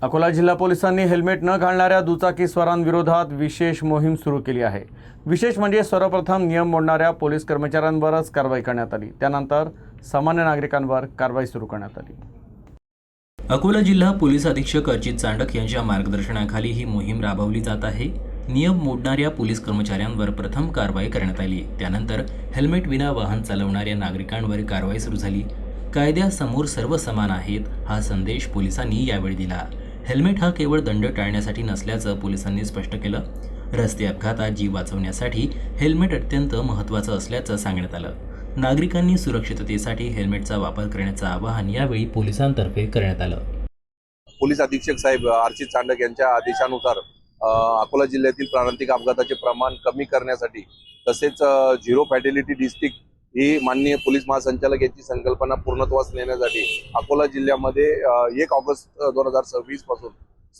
अकोला जिल्हा पोलिसांनी हेल्मेट न घालणाऱ्या दुचाकीस्वारांविरोधात विशेष मोहीम सुरू केली आहे। विशेष म्हणजे सर्वप्रथम नियम मोडणाऱ्या पोलीस कर्मचाऱ्यांवरच कारवाई करण्यात आली। त्यानंतर सामान्य नागरिकांवर कारवाई सुरू करण्यात आली। अकोला जिल्हा पोलीस अधीक्षक अर्चित चांडक यांच्या मार्गदर्शनाखाली ही मोहीम राबवली जात आहे। नियम मोडणाऱ्या पोलीस कर्मचाऱ्यांवर प्रथम कारवाई करण्यात आली। त्यानंतर हेल्मेट विना वाहन चालवणाऱ्या नागरिकांवर कारवाई सुरू झाली। कायद्यासमोर सर्व समान आहेत हा संदेश पोलिसांनी यावेळी दिला। हेल्मेट हा केवळ दंड टाळण्यासाठी नसल्याचं पोलिसांनी स्पष्ट केलं। रस्ते अपघातात जीव वाचवण्यासाठी हेल्मेट अत्यंत महत्त्वाचं असल्याचं सांगण्यात आलं। नागरिकांनी सुरक्षिततेसाठी हेल्मेटचा वापर करण्याचं आवाहन यावेळी पोलिसांतर्फे करण्यात आलं। पोलीस अधीक्षक साहेब अर्चित चांडक यांच्या आदेशानुसार अकोला जिल्ह्यातील प्राणांतिक अपघाताचे प्रमाण कमी करण्यासाठी तसेच झिरो फॅटॅलिटी डिस्ट्रिक्ट ही माननीय पोलीस महासंचालक यांची संकल्पना पूर्णत्वास नेण्यासाठी अकोला जिल्ह्यामध्ये 1 ऑगस्ट 2026 पासून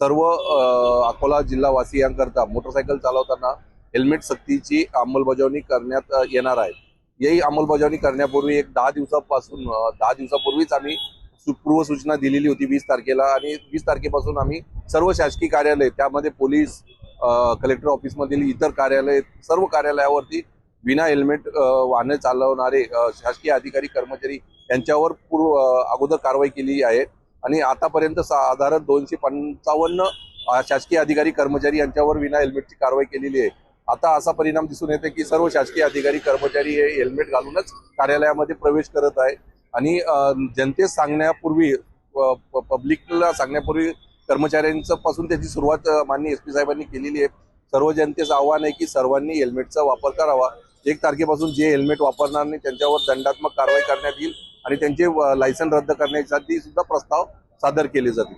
सर्व अकोला जिल्हावासियांकरता मोटरसायकल चालवताना हेल्मेट सक्तीची अंमलबजावणी करण्यात येणार आहे। यही अंमलबजावणी करण्यापूर्वी 10 दिवसापूर्वीच आम्ही पूर्व सूचना दिलेली होती 20 तारखेला आणि 20 तारखेपासून आम्ही सर्व शासकीय कार्यालय त्यामध्ये पोलीस कलेक्टर ऑफिसमधील इतर कार्यालय सर्व कार्यालयावरती विना हेल्मेट वाहने चालवणारे शासकीय अधिकारी कर्मचारी यांच्यावर अगोदर कारवाई केली आहे आणि आतापर्यंत साधारण 255 शासकीय अधिकारी कर्मचारी यांच्यावर विना हेल्मेटची कारवाई केलेली आहे। आता असा परिणाम दिसून येते की सर्व शासकीय अधिकारी कर्मचारी हे हेल्मेट घालूनच कार्यालयामध्ये प्रवेश करत आहे आणि जनतेस सांगण्यापूर्वी पब्लिकला सांगण्यापूर्वी कर्मचाऱ्यांचं पासून त्याची सुरुवात माननीय एसपी साहेबांनी केलेली आहे। सर्व जनतेचं आव्हान आहे की सर्वांनी हेल्मेटचा वापर करावा। 1 तारखेपासून जे हेल्मेट वापरणार नाही त्यांच्यावर दंडात्मक कारवाई करण्यात येईल आणि त्यांचे लायसन रद्द करण्यासाठी सुद्धा प्रस्ताव सादर केले जातील।